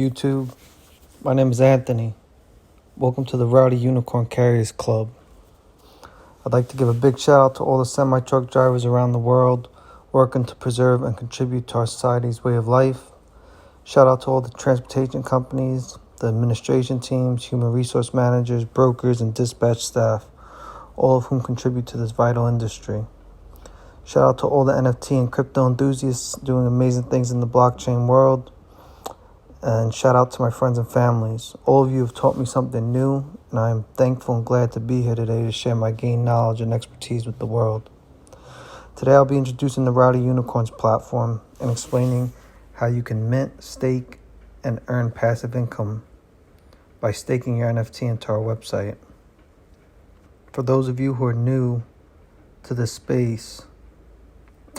YouTube. My name is Anthony. Welcome to the Rowdy Unicorn Carriers Club. I'd like to give a big shout out to all the semi-truck drivers around the world working to preserve and contribute to our society's way of life. Shout out to all the transportation companies, the administration teams, human resource managers, brokers, and dispatch staff, all of whom contribute to this vital industry. Shout out to all the NFT and crypto enthusiasts doing amazing things in the blockchain world. And shout out to my friends and families. All of you have taught me something new, and I am thankful and glad to be here today to share my gained knowledge and expertise with the world. Today I'll be introducing the Rowdy Unicorns platform and explaining how you can mint, stake, and earn passive income by staking your NFT into our website. For those of you who are new to this space,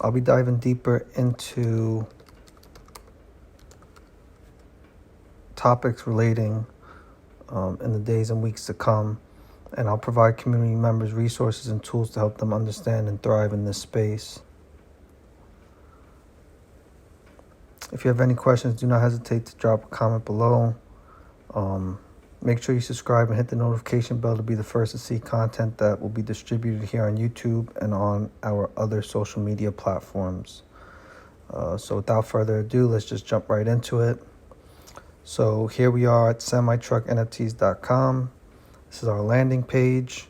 I'll be diving deeper into topics relating in the days and weeks to come, and I'll provide community members resources and tools to help them understand and thrive in this space. If you have any questions, do not hesitate to drop a comment below. Make sure you subscribe and hit the notification bell to be the first to see content that will be distributed here on YouTube and on our other social media platforms. So without further ado, let's just jump right into it. So here we are at semitrucknfts.com. This is our landing page.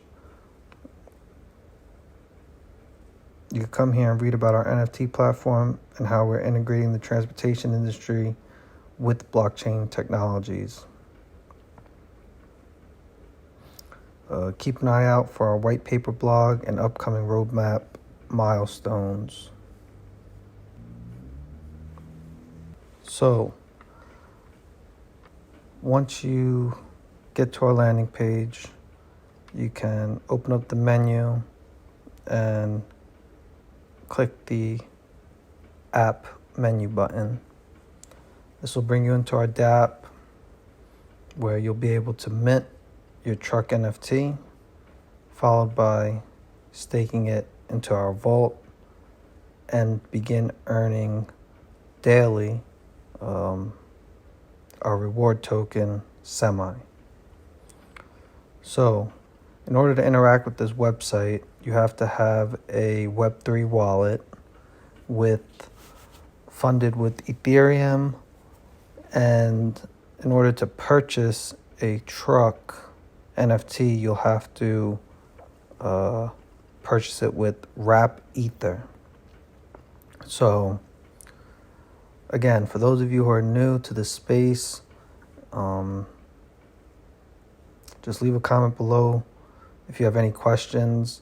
You can come here and read about our NFT platform and how we're integrating the transportation industry with blockchain technologies. Keep an eye out for our white paper blog and upcoming roadmap milestones. So, once you get to our landing page, you can open up the menu and click the app menu button. This will bring you into our DApp, where you'll be able to mint your truck NFT, followed by staking it into our vault and begin earning daily our reward token, Semi. So, in order to interact with this website, you have to have a Web3 wallet funded with Ethereum, and in order to purchase a truck NFT, you'll have to purchase it with Wrap Ether. So, again, for those of you who are new to this space, just leave a comment below if you have any questions.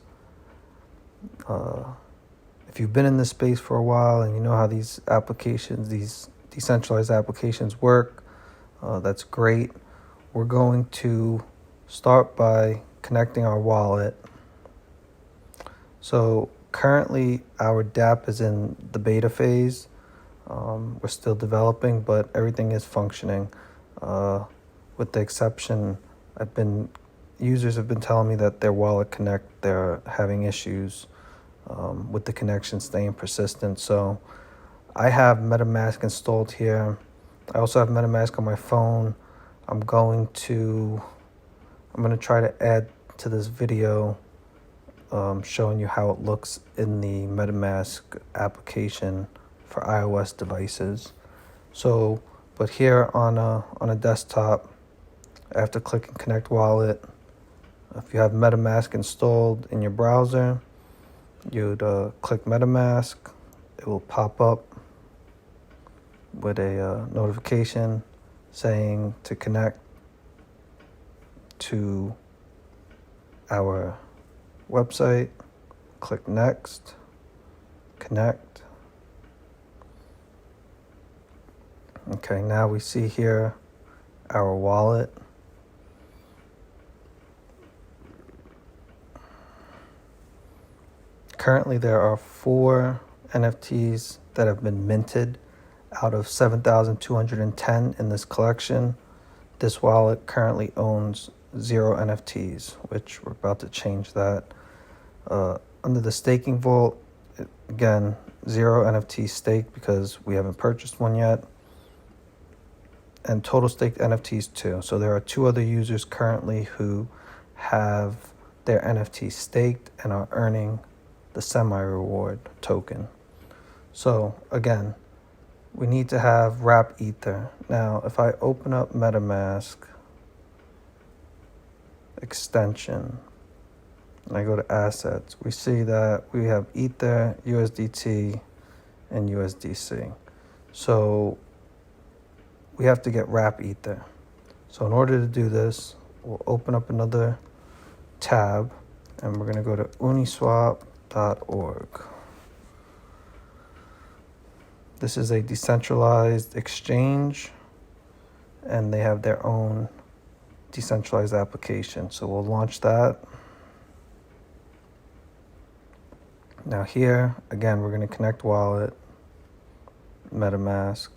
If you've been in this space for a while and you know how these applications, these decentralized applications work, that's great. We're going to start by connecting our wallet. So currently our DApp is in the beta phase. We're still developing, but everything is functioning. With the exception, users have been telling me that their wallet connect, they're having issues with the connection staying persistent. So I have MetaMask installed here. I also have MetaMask on my phone. I'm going to try to add to this video showing you how it looks in the MetaMask application for iOS devices. So, but here on a desktop, I have to click and connect wallet. If you have MetaMask installed in your browser, you'd click MetaMask. It will pop up with a notification saying to connect to our website. Click next, connect. Okay, now we see here our wallet. Currently, there are 4 NFTs that have been minted out of 7,210 in this collection. This wallet currently owns 0 NFTs, which we're about to change that. Under the staking vault, again, 0 NFT staked because we haven't purchased one yet. and total staked NFTs too. So there are 2 other users currently who have their NFT staked and are earning the semi-reward token. So again, we need to have wrap ether. Now, if I open up MetaMask extension and I go to assets, we see that we have ether, USDT, and USDC. So we have to get wrap ether. So in order to do this, we'll open up another tab and we're going to go to uniswap.org. This is a decentralized exchange and they have their own decentralized application. So we'll launch that. Now here, again, we're going to connect wallet, MetaMask,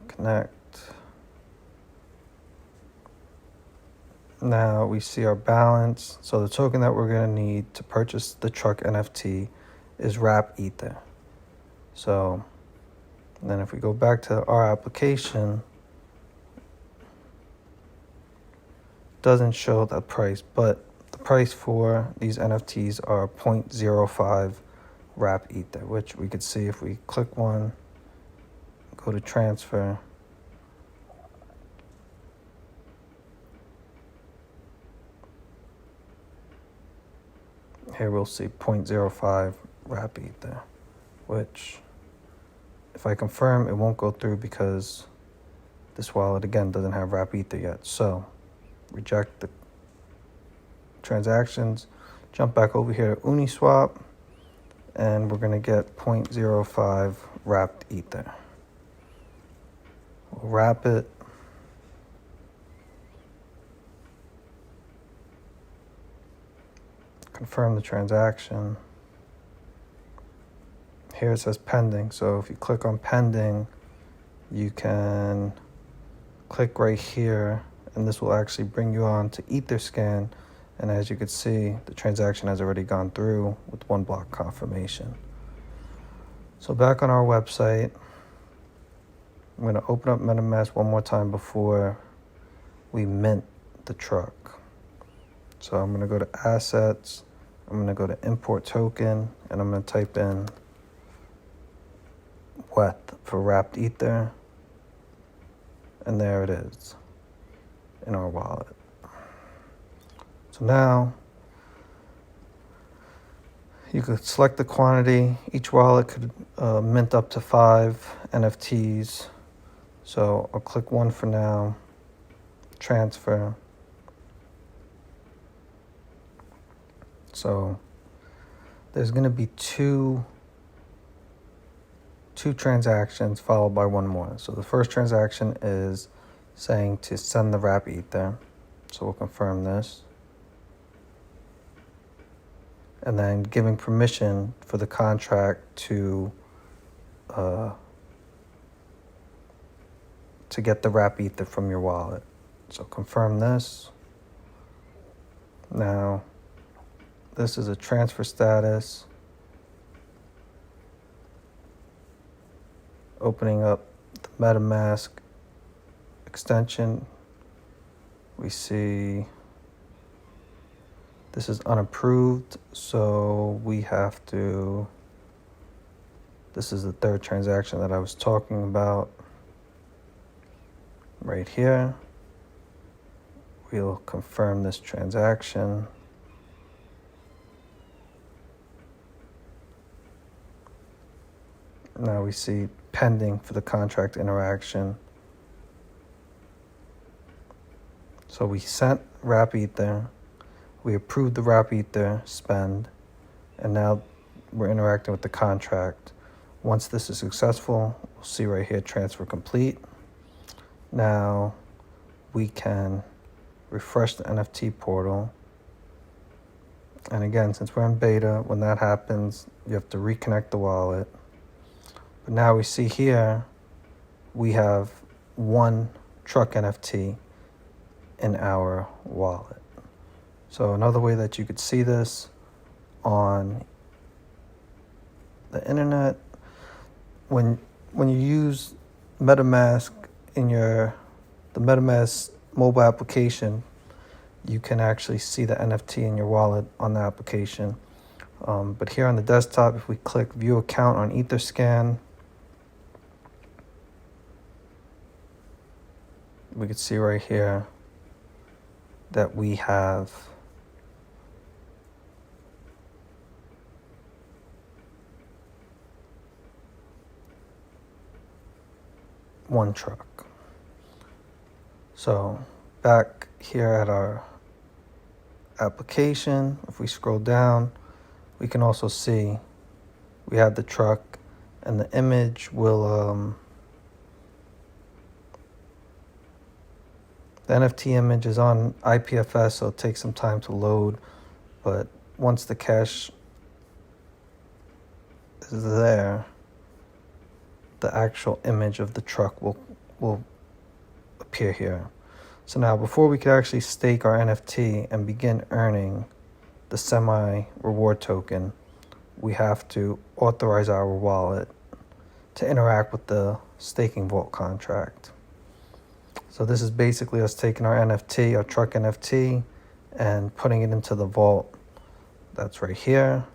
connect. Now we see our balance. So the token that we're going to need to purchase the truck NFT is wrap ether. So then if we go back to our application, it doesn't show the price, but the price for these NFTs are 0.05 wrap ether, which we could see if we click one, go to transfer. Here we'll see 0.05 wrap ether, which if I confirm, it won't go through because this wallet again doesn't have wrap ether yet. So reject the transactions, jump back over here to Uniswap, and we're going to get 0.05 wrapped ether. We'll wrap it. Confirm the transaction. Here it says pending. So if you click on pending, you can click right here and this will actually bring you on to Etherscan. And as you can see, the transaction has already gone through with 1 block confirmation. So back on our website, I'm going to open up MetaMask one more time before we mint the truck. So I'm going to go to assets. I'm going to go to import token and I'm going to type in WETH for wrapped ether. And there it is in our wallet. So now you could select the quantity. Each wallet could mint up to 5 NFTs. So I'll click one for now, transfer. So there's going to be two transactions followed by one more. So the first transaction is saying to send the wrap ether. So we'll confirm this. And then giving permission for the contract to get the wrap ether from your wallet. So confirm this. Now, this is a transfer status. Opening up the MetaMask extension, we see this is unapproved, so we have to, this is the third transaction that I was talking about. Right here, we'll confirm this transaction. Now we see pending for the contract interaction. So we sent wrap ether, we approved the wrap ether spend, and now we're interacting with the contract. Once this is successful, we'll see right here, transfer complete. Now we can refresh the NFT portal. And again, since we're in beta, when that happens, you have to reconnect the wallet. But now we see here, we have 1 truck NFT in our wallet. So another way that you could see this on the internet when you use MetaMask in the MetaMask mobile application, you can actually see the NFT in your wallet on the application. But here on the desktop, if we click View Account on Etherscan, we can see right here that we have one truck. So back here at our application, if we scroll down, we can also see we have the truck, and the image will the NFT image is on IPFS, so it'll take some time to load, but once the cache is there, the actual image of the truck will appear here. So now, before we could actually stake our NFT and begin earning the semi-reward token, we have to authorize our wallet to interact with the staking vault contract. So this is basically us taking our NFT, our truck NFT, and putting it into the vault that's right here.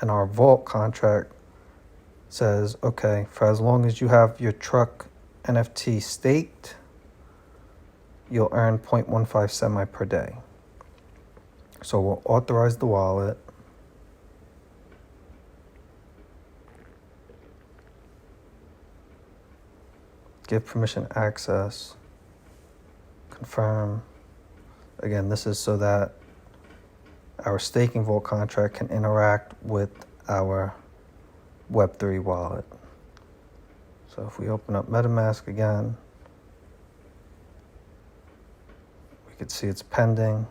And our vault contract says, okay, for as long as you have your truck NFT staked, you'll earn 0.15 semi per day. So we'll authorize the wallet. Give permission access. Confirm. Again, this is so that our staking vault contract can interact with our Web3 wallet. So if we open up MetaMask again, we can see it's pending.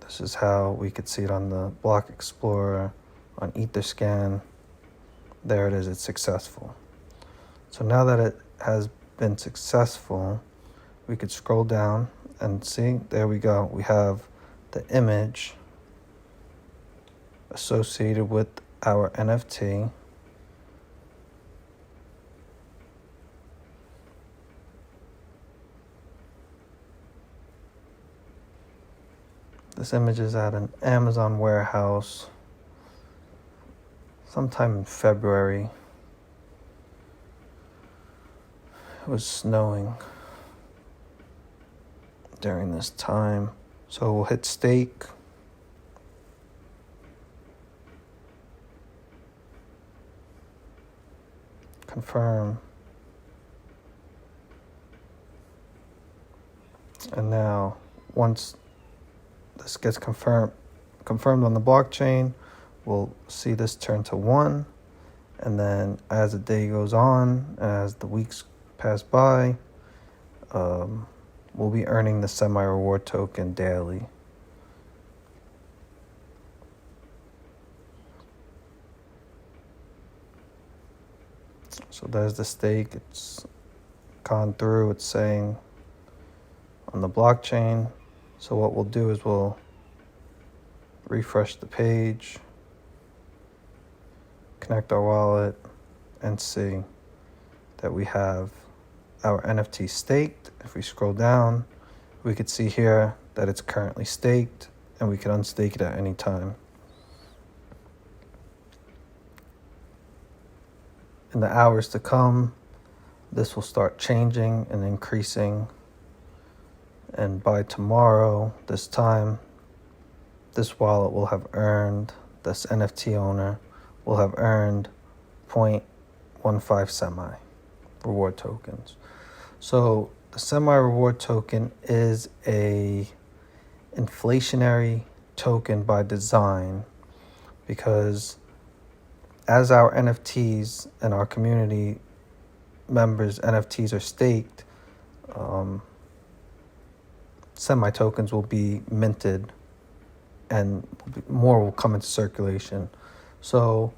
This is how we could see it on the Block Explorer, on Etherscan. There it is, it's successful. So now that it has been successful, we could scroll down and see, there we go. We have the image associated with our NFT. This image is at an Amazon warehouse sometime in February. It was snowing during this time. So we'll hit stake. Confirm. And now, once this gets confirmed on the blockchain, we'll see this turn to 1. And then as the day goes on, as the weeks pass by, we'll be earning the semi-reward token daily. So there's the stake. It's gone through. It's saying on the blockchain. So what we'll do is we'll refresh the page, connect our wallet, and see that we have our NFT staked. If we scroll down, we could see here that it's currently staked, and we can unstake it at any time. In the hours to come, this will start changing and increasing. And by tomorrow, this time, this wallet will have earned, this NFT owner will have earned 0.15 semi reward tokens. So the semi reward token is a inflationary token by design, because as our NFTs and our community members' NFTs are staked, semi-tokens will be minted and more will come into circulation. So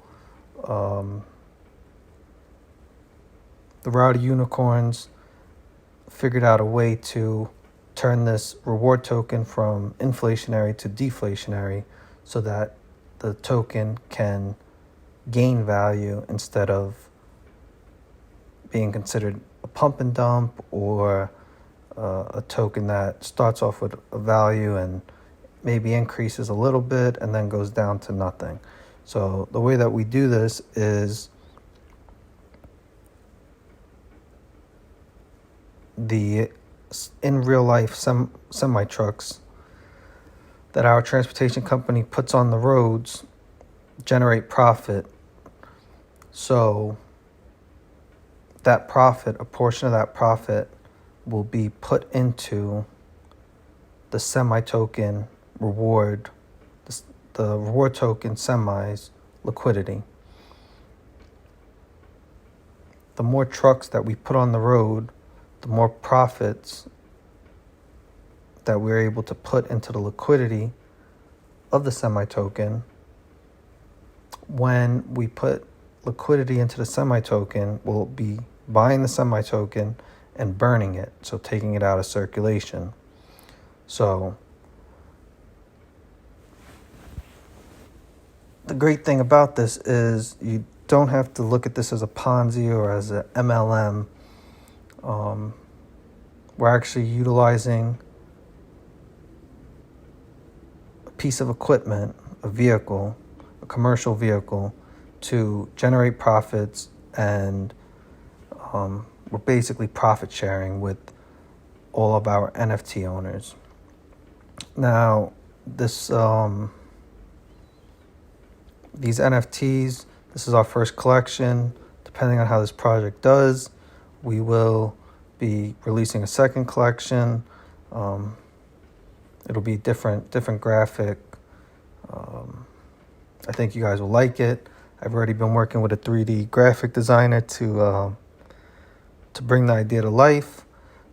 the Rowdy unicorns figured out a way to turn this reward token from inflationary to deflationary so that the token can gain value instead of being considered a pump and dump or a token that starts off with a value and maybe increases a little bit and then goes down to nothing. So the way that we do this is the in real life semi trucks that our transportation company puts on the roads generate profit. So that profit, a portion of that profit, will be put into the semi token reward, the reward token semi's liquidity. The more trucks that we put on the road, the more profits that we're able to put into the liquidity of the semi token. When we put liquidity into the semi token, we'll be buying the semi token and burning it, so taking it out of circulation. So the great thing about this is you don't have to look at this as a Ponzi or as a MLM. We're actually utilizing a piece of equipment, a vehicle, a commercial vehicle, to generate profits, and we're basically profit sharing with all of our NFT owners. Now, these NFTs, this is our first collection. Depending on how this project does, we will be releasing a second collection. It'll be different graphic. I think you guys will like it. I've already been working with a 3D graphic designer to bring the idea to life,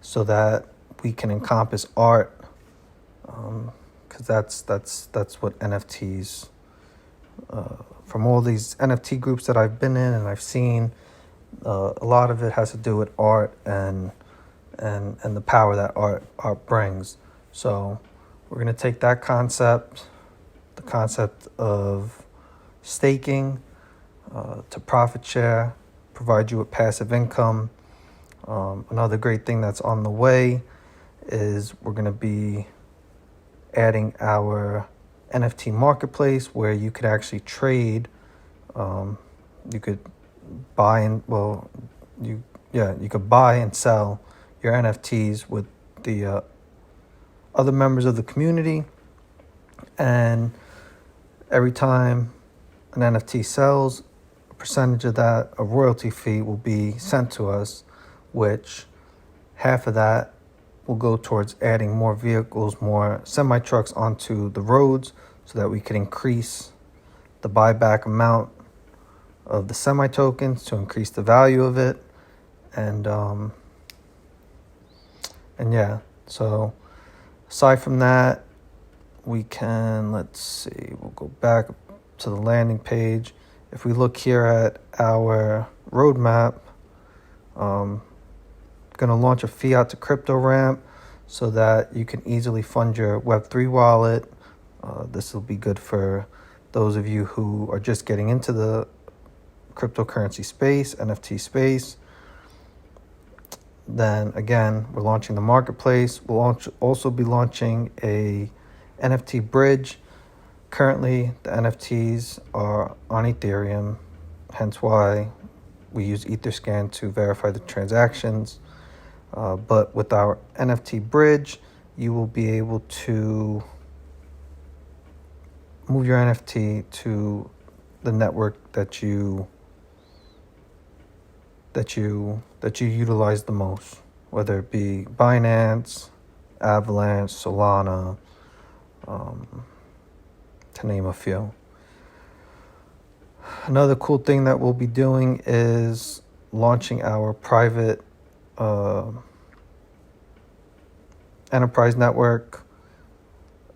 so that we can encompass art, because that's what NFTs. From all these NFT groups that I've been in and I've seen, a lot of it has to do with art and the power that art brings. So we're going to take that concept, the concept of staking, to profit share, provide you with passive income. Another great thing that's on the way is we're going to be adding our NFT marketplace, where you could actually trade. You could buy and you could buy and sell your NFTs with the other members of the community, and every time an NFT sells, a percentage of that, a royalty fee, will be sent to us, which half of that will go towards adding more vehicles, more semi-trucks onto the roads, so that we can increase the buyback amount of the semi-tokens to increase the value of it. And yeah, so aside from that, we can, we'll go back to the landing page. If we look here at our roadmap, going to launch a fiat to crypto ramp so that you can easily fund your Web3 wallet. This will be good for those of you who are just getting into the cryptocurrency space, NFT space. Then again, we're launching the marketplace. We'll also be launching a NFT bridge. Currently, the NFTs are on Ethereum, hence why we use Etherscan to verify the transactions. But with our NFT bridge, you will be able to move your NFT to the network that you utilize the most, whether it be Binance, Avalanche, Solana, to name a few. Another cool thing that we'll be doing is launching our private enterprise network.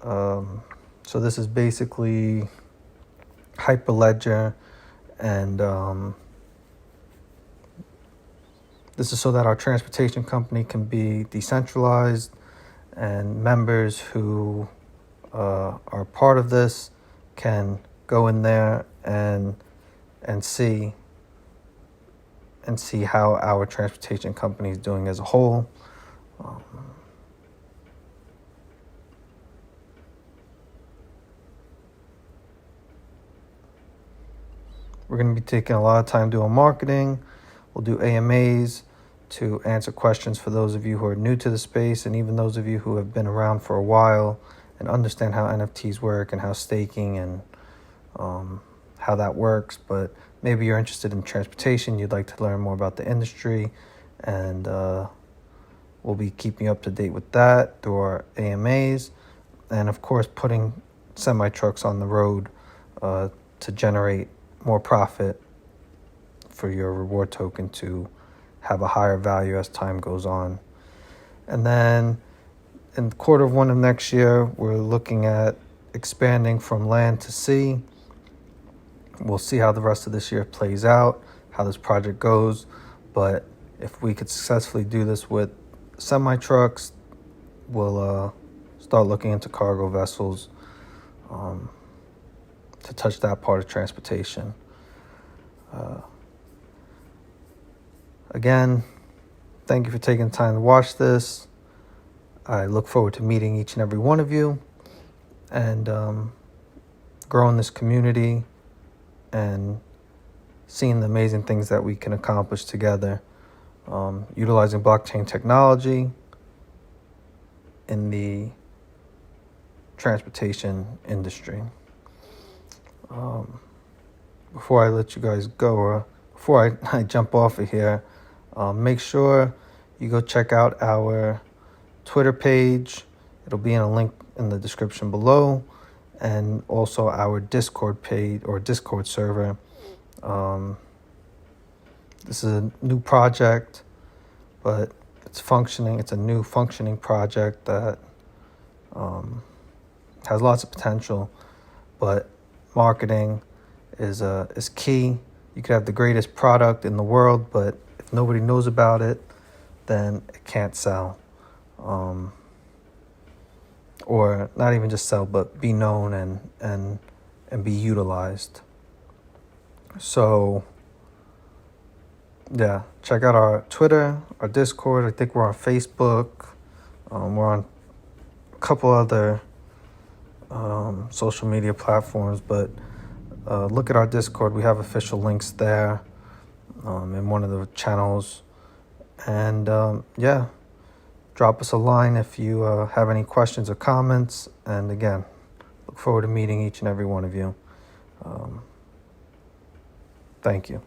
So this is basically Hyperledger, and this is so that our transportation company can be decentralized, and members who are part of this can go in there and and see how our transportation company is doing as a whole. We're going to be taking a lot of time doing marketing. We'll do AMAs to answer questions for those of you who are new to the space, and even those of you who have been around for a while and understand how NFTs work and how staking and how that works. But maybe you're interested in transportation, you'd like to learn more about the industry, and we'll be keeping you up to date with that through our AMAs, and of course putting semi-trucks on the road to generate more profit for your reward token to have a higher value as time goes on. And then in Q1 of next year, we're looking at expanding from land to sea. We'll see how the rest of this year plays out, how this project goes. But if we could successfully do this with semi-trucks, we'll start looking into cargo vessels to touch that part of transportation. Again, thank you for taking the time to watch this. I look forward to meeting each and every one of you and growing this community and seeing the amazing things that we can accomplish together, utilizing blockchain technology in the transportation industry. Before I let you guys go, or before I jump off of here, make sure you go check out our Twitter page. It'll be in a link in the description below, and also our Discord page or Discord server. This is a new project, but it's functioning. It's a new functioning project that has lots of potential, but marketing is key. You could have the greatest product in the world, but if nobody knows about it, then it can't sell. Or not even just sell, but be known and be utilized. So, yeah, check out our Twitter, our Discord. I think we're on Facebook. We're on a couple other social media platforms, but look at our Discord. We have official links there in one of the channels. And yeah, drop us a line if you have any questions or comments. And again, look forward to meeting each and every one of you. Thank you.